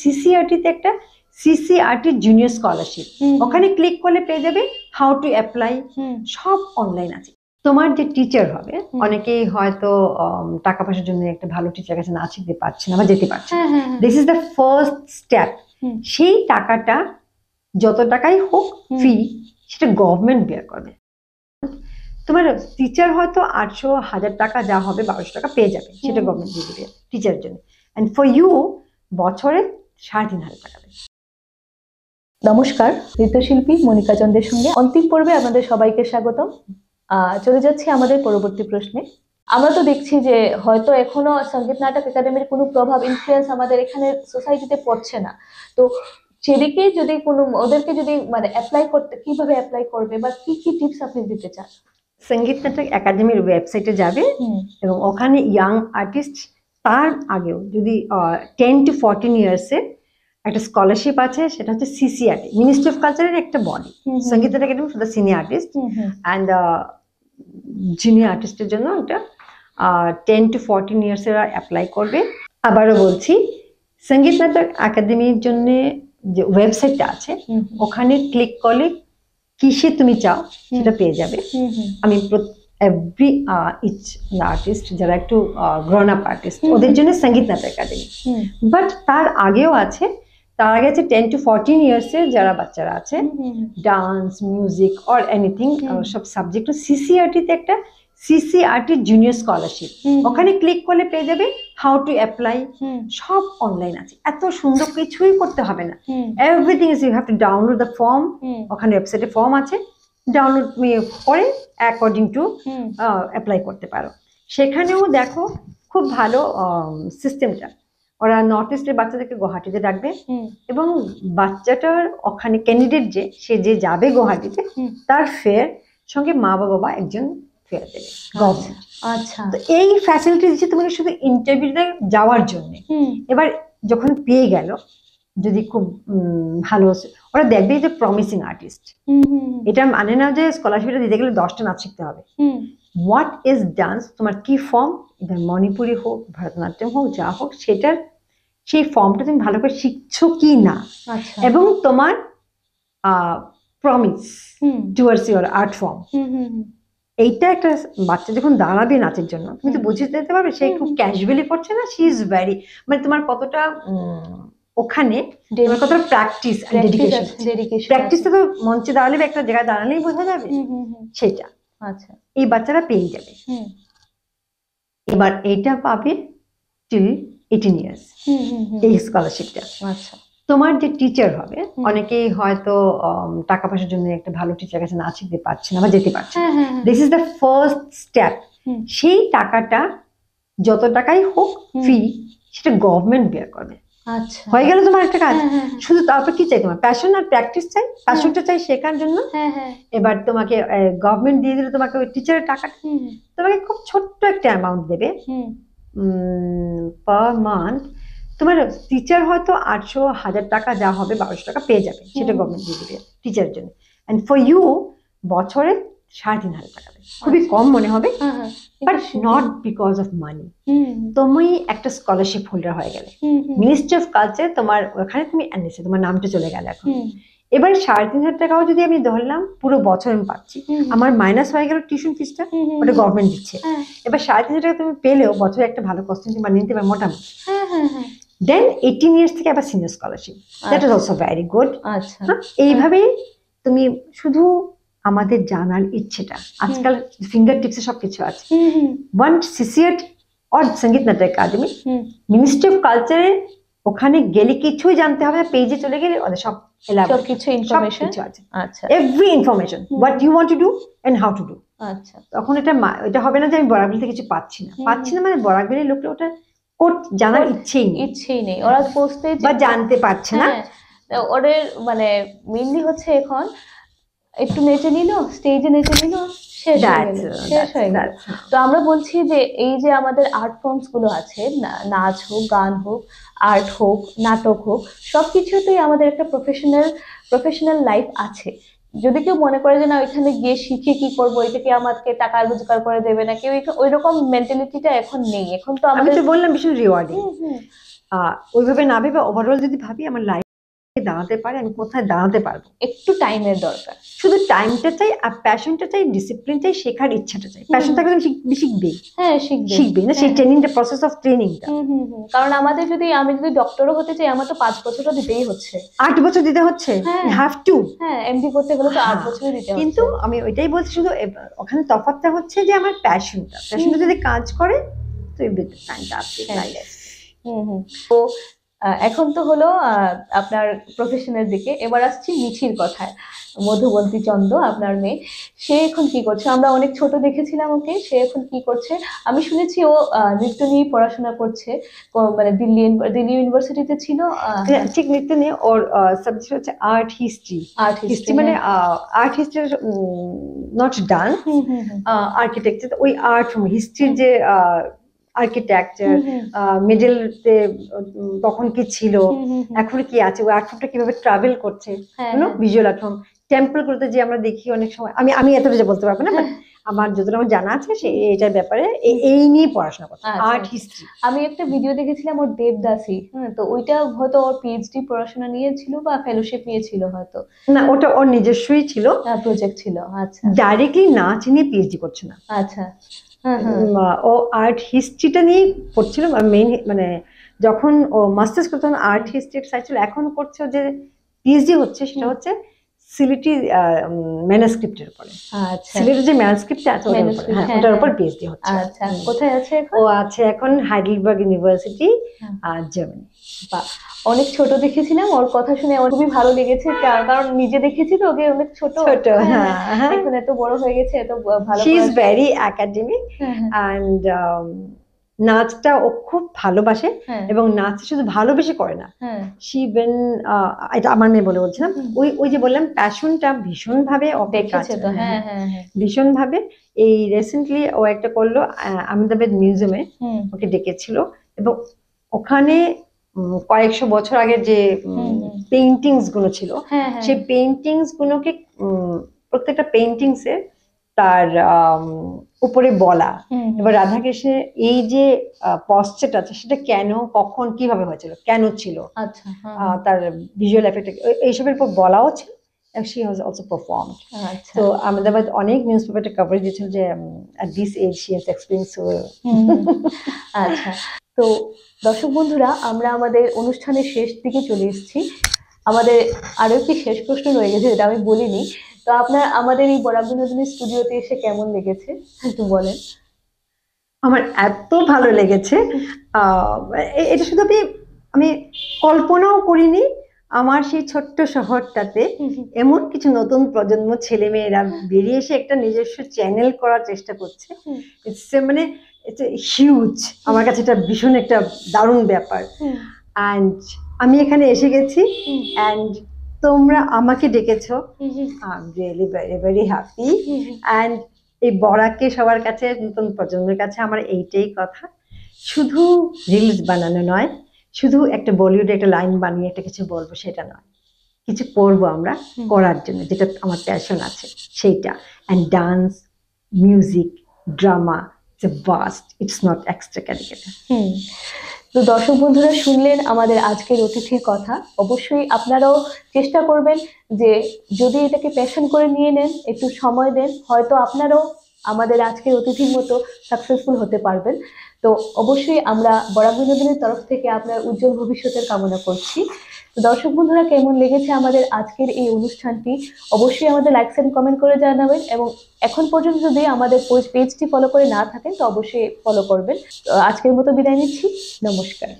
সিসিআরটি তে একটা CCRT junior scholarship, ওখানে ক্লিক করলে পেয়ে যাবে হাউ টু অ্যাপ্লাই, সব অনলাইন আছে। তোমার যে টিচার হবে, অনেকেই হয়তো টাকা পয়সার জন্য একটা ভালো টিচার কাছে না শিখতে পারছে না বা যেতে পারছে না, this is the first step. সেই টাকাটা যত টাকাই হোক ফি, সেটা গভর্নমেন্ট বেয়ার করবে। তোমার টিচার হয়তো 800-1000 টাকা যা হবে 1200 টাকা পেয়ে যাবে, সেটা গভর্নমেন্ট দিয়ে দেবে টিচারের জন্য। এন্ড ফর ইউ বছরে 3500 টাকা দেবে। নমস্কার, নৃত্যশিল্পী মনিকা চন্দ্রের সঙ্গে অন্তিম পর্বে আপনাদের সবাইকে স্বাগতম। চলে যাচ্ছি আমাদের পরবর্তী প্রশ্নে। আমরা তো দেখছি যে হয়তো এখনো সঙ্গীত নাটক একাডেমির কোনো প্রভাব ইনফ্লুয়েন্স আমাদের এখানে সোসাইটিতে পড়ছে না, তো সেদিকে যদি কোনো ওদেরকে যদি মানে অ্যাপ্লাই করতে, কিভাবে অ্যাপ্লাই করবে বা কি কি টিপস আপনি দিতে চান? সঙ্গীত নাটক একাডেমির ওয়েবসাইটে যাবে এবং ওখানে ইয়াং আর্টিস্ট, তার আগেও যদি 10 to 14 ইয়ার্সের একটা স্কলারশিপ আছে, সেটা হচ্ছে সিসিআরটি, মিনিস্ট্রি অফ কালচারের একটা বডি, সঙ্গীত নাটক academy for the senior artist and junior আর্টিস্টের জন্য একটা 10 to 14 ইয়ার্সের অ্যাপ্লাই করবে। আবারও বলছি, সঙ্গীত নাটক একাডেমির জন্য যে ওয়েবসাইটটা আছে, ওখানে ক্লিক করলে কিসে তুমি চাও সেটা পেয়ে যাবে। আমি এভরি ইচ আর্টিস্ট যারা একটু গ্রোন আপ আর্টিস্ট, ওদের জন্য সঙ্গীত নাটক একাডেমি, বাট তার আগেও আছে, তার আগে আছে 10 to 14 ইয়ার্সের যারা বাচ্চারা আছে, ডান্স, মিউজিক অর এনিথিং, সব সাবজেক্ট। সিসিআরটি তে একটা সিসিআরটি জুনিয়র স্কলারশিপ, ওখানে ক্লিক করলে পেয়ে যাবে হাউ টু অ্যাপ্লাই, সব অনলাইন আছে। এত সুন্দর, কিছুই করতে হবে না, everything is, you have to download the form. ওখানে ওয়েবসাইটে ফর্ম আছে, ডাউনলোড করে অ্যাকর্ডিং টু অ্যাপ্লাই করতে পারো। সেখানেও দেখো খুব ভালো সিস্টেমটা, ওরা নর্থ ইস্টের বাচ্চাদেরকে গুয়াহাটিতে ডাকবে এবং বাচ্চাটার ওখানে ক্যান্ডিডেট সে যে যাবে গুয়াহাটিতে, তার ফেয়ার সঙ্গে মা বাবা একজন ফেয়ার দেবে গভর্নমেন্ট। আচ্ছা, তো এই ফ্যাসিলিটি দিচ্ছে তোমাকে শুধু ইন্টারভিউতে যাওয়ার জন্য। এবার যখন পেয়ে গেল, যদি খুব ভালো, ওরা দেখবে যে প্রমিসিং আর্টিস্ট, এটা মানে না যে স্কলারশিপটা দিতে গেলে 10টা নাচ শিখতে হবে। হোয়াট ইজ ডান্স, তোমার কি ফর্ম, এটা মণিপুরি হোক, ভারতনাট্যম হোক, যা হোক, সেটার সেই ফর্মটা তুমি ভালো করে শিখছো কি না, এবং তোমার promise towards your art form, এইটা একটা বাচ্চা যখন দাঁড়াবে নাচের জন্য, তুমি তো বুঝে দিতে পারবে সে খুব ক্যাজুয়ালি করছে না, শি ইজ ভেরি, মানে তোমার কতটা ওখানে কতটা প্র্যাকটিস, ডেডিকেশন। প্র্যাকটিসটা তো মঞ্চে দাঁড়ালে, একটা জায়গায় দাঁড়ালেই বোঝা যাবে সেটা। আচ্ছা, এই বাচ্চারা পেয়ে যাবে। এবার এইটা পাবে টিল 18 ইয়ার্স, এই স্কলারশিপটা। আচ্ছা, তোমার যে টিচার হবে, অনেকেই হয়তো টাকা পয়সার জন্য একটা ভালো টিচার কাছে না শিখতে পারছে না বা যেতে পারছে না, this is the first step. সেই টাকাটা যত টাকাই হোক ফি, সেটা গভর্নমেন্ট বেয়ার করবে। আচ্ছা, হয়ে গেল তোমার একটা কাজ। শুধু তারপর কি চাই, তোমার প্যাশন আর প্র্যাকটিস চাই, প্যাশনটা চাই শেখার জন্য। এবার তোমাকে গভর্নমেন্ট দিয়ে দিলে তোমাকে ওই টিচারের টাকাটা তোমাকে খুব ছোট্ট একটা অ্যামাউন্ট দেবে পার মান্থ। তোমার টিচার হয়তো 800-1000 টাকা যা হবে 1200 টাকা পেয়ে যাবে, সেটা গভর্নমেন্ট দিয়ে দেবে টিচারের জন্য। এন্ড ফর ইউ বছরে 3500 টাকা দেবে। খুবই কম মনে হবে, but not because of money. তুমি একটা স্কলারশিপ হোল্ডার হয়ে গেলে, মিনিস্ট্রি অফ কালচার তোমার ওখানে তুমি এনেছে, তোমার নামটা চলে গেল এখন। এবার 3500 টাকাও যদি আমি ধরলাম পুরো বছর আমি পাচ্ছি, আমার মাইনাস হয়ে গেল টিউশন ফিসটা, ওটা গভর্নমেন্ট দিচ্ছে। এবার 3500 টাকা তুমি পেলেও বছরে একটা ভালো কস্টিউম বানিয়ে নিতে পারবে মোটামুটি। দেন 18 ইয়ার্স থেকে আবার senior scholarship, that is also very good. এইভাবেই তুমি শুধু আমাদের জানার ইচ্ছেটা, আজকাল ফিঙ্গার টিপসে সবকিছু আছে। ওয়ান সিসিআরটি অর সঙ্গীত নাটক একাডেমি, মিনিস্ট্রি অফ কালচারে, ওখানে গেলে কিছুই জানতে হবে না, পেজে চলে গেলে ওদের সব কিছু ইনফরমেশন আছে। আচ্ছা, every information, what you want to do and how to do. আচ্ছা, তখন এটা হবে না যে আমি বরাকবিল থেকে কিছু পাচ্ছি না, মানে বরাকবিলের লোকটা ওটা জানার ইচ্ছেই নেই, ওরা বুঝতে বা জানতে পারছে না। ওদের মানে মেইনলি হচ্ছে এখন একটু নেচে নিল, স্টেজে নেচে নিল, শেষ হয়ে গেল। তো আমরা বলছি যে এই যে আমাদের আর্ট ফর্মস গুলো আছে, নাচ হোক, গান হোক, আর্ট হোক, নাটক হোক, সবকিছুতেই আমাদের একটা প্রফেশনাল লাইফ আছে। যদি কেউ মনে করে যে না ওইখানে গিয়ে শিখে কি করবো, এটাকে আমাকে টাকা রোজগার করে দেবে না, কেউ ওই রকম মেন্টালিটিটা এখন নেই। এখন তো আমি তো বললাম ভীষণ রিওয়ার্ডিং। ওইভাবে না ভেবে ওভারঅল যদি ভাবি আমার লাইফে দাঁড়াতে পারে, আমি কোথায় দাঁড়াতে পারবো। একটু টাইমের দরকার, শুধু টাইমটা চাই আর প্যাশনটা চাই, ডিসিপ্লিন চাই, শেখার ইচ্ছাটা চাই। প্যাশন থাকলে তুমি শিখবেই। হ্যাঁ শিখবে না, সেই ট্রেনিংটা, প্রসেস অফ ট্রেনিংটা। কারণ আমাদের আমি যদি ডক্টরও হতে চাই, আমার তো 5 বছরও দিতেই হচ্ছে, 8 বছর দিতে হচ্ছে, হ্যাভ টু। হ্যাঁ, এমডি করতে গেলে তো 8 বছরই দিতে হচ্ছে। কিন্তু আমি ওইটাই বলছি, শুধু ওখানে তফাৎটা হচ্ছে যে আমার প্যাশনটা যদি কাজ করে তো ফ্যান্টাস্টিক লাইফ। তো এখন তো হলো আপনার প্রফেশনের দিকে, এবার আসছি মিছির কথায়। মধুবন্তী চন্দ আপনার মেয়ে, সে এখন কি করছে? আমরা অনেক ছোট দেখেছিলাম ওকে, সে এখন কি করছে? আমি শুনেছি ও নৃত্য নিয়ে পড়াশোনা করছে, মানে দিল্লি ইউনিভার্সিটিতে ছিল। ঠিক, নৃত্য নিয়ে ওর সাবজেক্ট হচ্ছে আর্ট হিস্ট্রি। মানে art history, not dance, architecture. ওই আর্ট হিস্ট্রির যে আর্কিটেকচার, মিডলতে তখন কি ছিল, এখন কি আছে, ওই আর্ট ফর্মটা কিভাবে ট্রাভেল করছে, ভিজুয়াল আর্ট ফর্ম। টেম্পল গুলোতে যে আমরা দেখি অনেক সময়, আমি এতটা যে বলতে পারবো না, আমার যতটা আমার জানা আছে সে এটার ব্যাপারে এই নিয়ে পড়াশোনা করছে, আর্ট হিস্ট্রি। আমি একটা ভিডিও দেখেছিলাম ওর দেবদাসী, তো ওইটা হয়তো ওর পিএইচডি পড়াশোনা নিয়েছিল বা ফেলোশিপ নিয়েছিল হয়তো। না, ওটা ওর নিজস্বই ছিল, প্রজেক্ট ছিল। আচ্ছা, ডাইরেক্টলি নাচ নিয়ে পিএইচডি করছে না। আচ্ছা, ও আর্ট হিস্ট্রিটা নিয়ে পড়ছিল, মেইন মানে যখন ও মাস্টার্স করতো আর্ট হিস্ট্রি চাইছিল। এখন করছে যে পিএইচডি হচ্ছে, সেটা হচ্ছে সিলেটি ম্যানুস্ক্রিপ্টের উপরে। সিলেটের যে ম্যানুস্ক্রিপ্ট আছে ওটার উপর পিএইচডি হচ্ছে। আচ্ছা, কোথায় আছে এখন? ও আছে এখন হাইডেলবার্গ ইউনিভার্সিটি, জার্মানি। অনেক ছোট দেখেছিলাম, ওর কথা শুনে আমার খুবই ভালো লেগেছে, কারণ নিজে দেখেছি তো ওকে অনেক ছোট। এখন এত বড় হয়ে গেছে, এত ভালো। She is very academic and নাচটা ও খুব ভালোবাসে, এবং নাচ শুধু ভালোবেসে করে না, শিবেন, এটা আমার মেয়ে বলে বলছিলাম, ওই যে বললাম প্যাশনটা ভীষণ ভাবে ভীষণ ভাবে। এই রিসেন্টলি ও একটা করলো আহমেদাবাদ মিউজিয়ামে, ওকে ডেকেছিল, এবং ওখানে কয়েকশো বছর আগের যে পেইন্টিংস গুলো ছিল, সেই পেইন্টিংস গুলোকে প্রত্যেকটা পেইন্টিংস এ তার উপরে বলা, এবার রাধাকৃষ্ণের এই যে পশ্চাৎ আছে সেটা কেন, কখন, কিভাবে হয়েছিল, কেন ছিল, তার ভিজুয়াল এফেক্ট এইসবের উপর বলাও ছিল। She has also performed. So Ahmedabad অনেক নিউজ পেপারে কভারেজ দিয়েছিল যে at this age she has experienced so well. আচ্ছা, তো দর্শক বন্ধুরা, আমরা আমাদের অনুষ্ঠানের শেষ দিকে চলে এসেছি। আমাদের আরো একটি শেষ প্রশ্ন রয়ে গেছে, যেটা আমি বলিনি। তো আপনার আমাদের এই বরাক বিনোদিনী স্টুডিওতে এসে কেমন লেগেছে একটু বলেন। আমার এত ভালো লেগেছে, এটা শুধু আমি কল্পনাও করিনি। আমার সেই ছোট্ট শহরটাতে এমন কিছু নতুন প্রজন্ম ছেলে মেয়েরা বেরিয়ে এসে একটা নিজস্ব চ্যানেল করার চেষ্টা করছে, মানে হিউজ। আমার কাছে এটা ভীষণ একটা দারুণ ব্যাপার। অ্যান্ড আমি এখানে এসে গেছি, অ্যান্ড তোমরা আমাকে ডেকেছো, I am really very very happy. And এই বরাকে সবার কাছে, নতুন প্রজন্মের কাছে আমার এইটাই কথা, শুধু রিলস বানানো নয়, শুধু একটা বলিউডে একটা লাইন বানিয়ে একটা কিছু বলবো সেটা নয়, কিছু করবো আমরা করার জন্য, যেটা আমার প্যাশন আছে সেইটা। And dance, music, drama, it's a vast, it's not extra curricular. তো দর্শক বন্ধুরা শুনলেন আমাদের আজকের অতিথির কথা। অবশ্যই আপনারাও চেষ্টা করবেন যে যদি এটাকে প্যাশন করে নিয়ে নেন, একটু সময় দেন, হয়তো আপনারাও আমাদের আজকের অতিথির মতো সাকসেসফুল হতে পারবেন। তো অবশ্যই আমরা বরাক বিনোদিনীর তরফ থেকে আপনার উজ্জ্বল ভবিষ্যতের কামনা করছি। তো দর্শক বন্ধুরা, কেমন লেগেছে আমাদের আজকের এই অনুষ্ঠানটি অবশ্যই আমাদের লাইকস এন্ড কমেন্ট করে জানাবেন, এবং এখন পর্যন্ত যদি আমাদের পেজটি ফলো করে না থাকেন তো অবশ্যই ফলো করবেন। আজকের মতো বিদায় নিচ্ছি, নমস্কার।